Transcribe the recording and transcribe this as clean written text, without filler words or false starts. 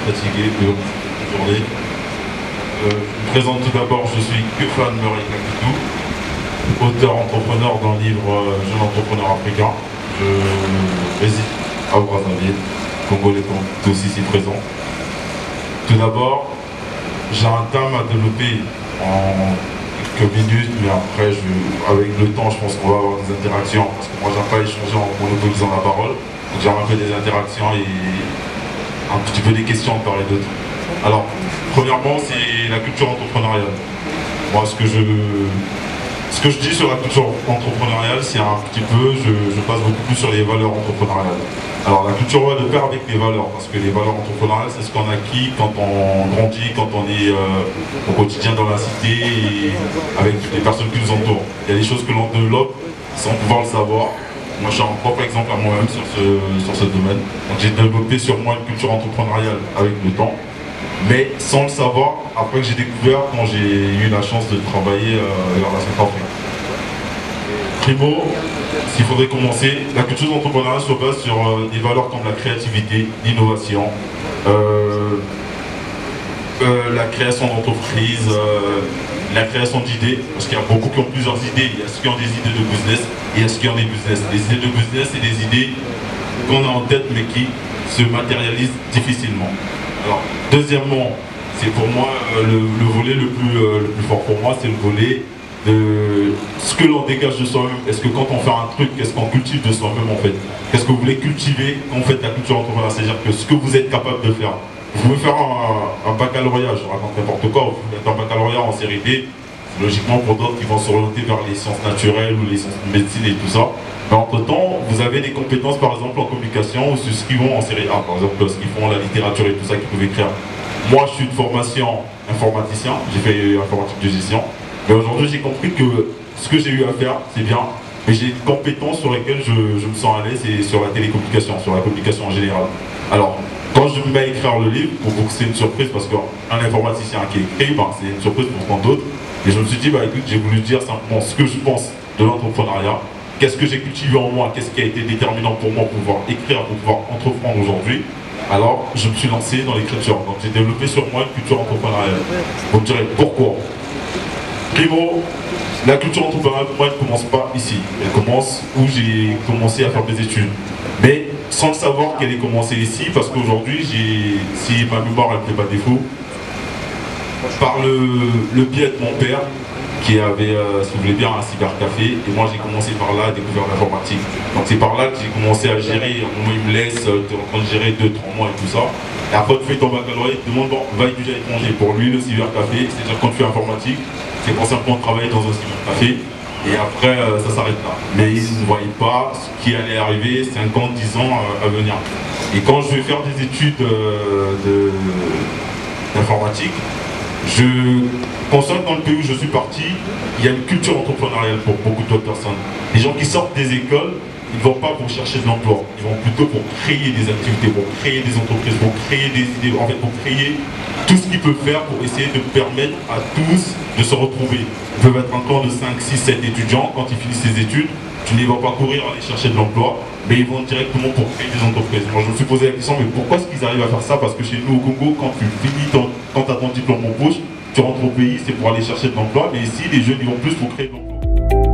fatigué de la journée. Je me présente tout d'abord, je suis Kefan Murray Kakitou, auteur entrepreneur d'un livre Jeune entrepreneur africain. Je réside à Brazzaville, Congolais tous ici présents. Tout d'abord, j'ai un thème à développer en quelques minutes, mais après, avec le temps, je pense qu'on va avoir des interactions, parce que moi, j'aime pas échanger en monopolisant la parole. Donc, j'ai un peu des interactions et un petit peu des questions de part et d'autre. Alors, premièrement, c'est la culture entrepreneuriale. Moi, ce que je dis sur la culture entrepreneuriale, c'est un petit peu, je passe beaucoup plus sur les valeurs entrepreneuriales. Alors la culture va de pair avec les valeurs, parce que les valeurs entrepreneuriales, c'est ce qu'on acquis quand on grandit, quand on est au quotidien dans la cité et avec les personnes qui nous entourent. Il y a des choses que l'on développe sans pouvoir le savoir. Moi, je suis un propre exemple à moi-même sur ce domaine. Donc j'ai développé sur moi une culture entrepreneuriale avec le temps, mais sans le savoir, après que j'ai découvert quand j'ai eu la chance de travailler dans la Centrafrique. Primo, s'il faudrait commencer, la culture entrepreneuriale se base sur des valeurs comme la créativité, l'innovation, la création d'entreprises, la création d'idées, parce qu'il y a beaucoup qui ont plusieurs idées. Il y a ceux qui ont des idées de business et il y a ceux qui ont des business. Les idées de business, c'est des idées qu'on a en tête mais qui se matérialisent difficilement. Alors, deuxièmement, c'est pour moi le volet le plus fort pour moi, c'est le volet de ce que l'on dégage de soi-même. Est-ce que quand on fait un truc, qu'est-ce qu'on cultive de soi-même en fait? Qu'est-ce que vous voulez cultiver quand vous faites la culture entrepreneuriale? C'est-à-dire que ce que vous êtes capable de faire. Vous pouvez faire un baccalauréat, je raconte n'importe quoi, vous faites un baccalauréat en série B, logiquement pour d'autres qui vont s'orienter vers les sciences naturelles ou les sciences de médecine et tout ça. Mais entre-temps, vous avez des compétences par exemple en communication ou sur ce qu'ils vont en série A, par exemple ce qu'ils font la littérature et tout ça qu'ils peuvent écrire. Moi je suis de formation informaticien, j'ai fait informatique de gestion. Mais aujourd'hui, j'ai compris que ce que j'ai eu à faire, c'est bien, mais j'ai des compétences sur lesquelles je me sens à l'aise, et sur la télécommunication, sur la communication en général. Alors, quand je me mets à écrire le livre, pour vous c'est une surprise, parce qu'un informaticien qui écrit, ben, c'est une surprise pour tant d'autres. Et je me suis dit, bah écoute, j'ai voulu dire simplement ce que je pense de l'entrepreneuriat, qu'est-ce que j'ai cultivé en moi, qu'est-ce qui a été déterminant pour moi pour pouvoir écrire, pour pouvoir entreprendre aujourd'hui. Alors, je me suis lancé dans l'écriture. Donc, j'ai développé sur moi une culture entrepreneuriale. Vous me direz, pourquoi? Primo, la culture entrepreneuriale pour moi elle ne commence pas ici, elle commence où j'ai commencé à faire mes études. Mais sans le savoir qu'elle est commencée ici, parce qu'aujourd'hui, si ma mémoire ne fait pas défaut, par le biais de mon père, qui avait, si vous voulez bien, un cybercafé, et moi j'ai commencé par là à découvrir l'informatique. Donc c'est par là que j'ai commencé à gérer, à un moment il me laisse, tu es en train de gérer 2-3 mois et tout ça. Et après tu fais ton baccalauréat, il te demande, bon, va étudier à l'étranger. Pour lui, le cybercafé, c'est-à-dire quand tu fais informatique, c'est pour simplement travailler dans un cybercafé, et après ça s'arrête là. Mais il ne voyait pas ce qui allait arriver 5 ans, 10 ans à venir. Et quand je vais faire des études d'informatique, je constate dans le pays où je suis parti, il y a une culture entrepreneuriale pour beaucoup d'autres personnes. Les gens qui sortent des écoles, ils ne vont pas pour chercher de l'emploi, ils vont plutôt pour créer des activités, pour créer des entreprises, pour créer des idées, en fait pour créer tout ce qu'ils peuvent faire pour essayer de permettre à tous de se retrouver. Ils peuvent être un camp de 5, 6, 7 étudiants, quand ils finissent les études, tu ne vas pas courir aller chercher de l'emploi, mais ils vont directement pour créer des entreprises. Moi je me suis posé la question, mais pourquoi est-ce qu'ils arrivent à faire ça? Parce que chez nous au Congo, quand tu finis quand tu as ton diplôme en poche, tu rentres au pays, c'est pour aller chercher de l'emploi, mais ici les jeunes ils vont plus pour créer de l'emploi.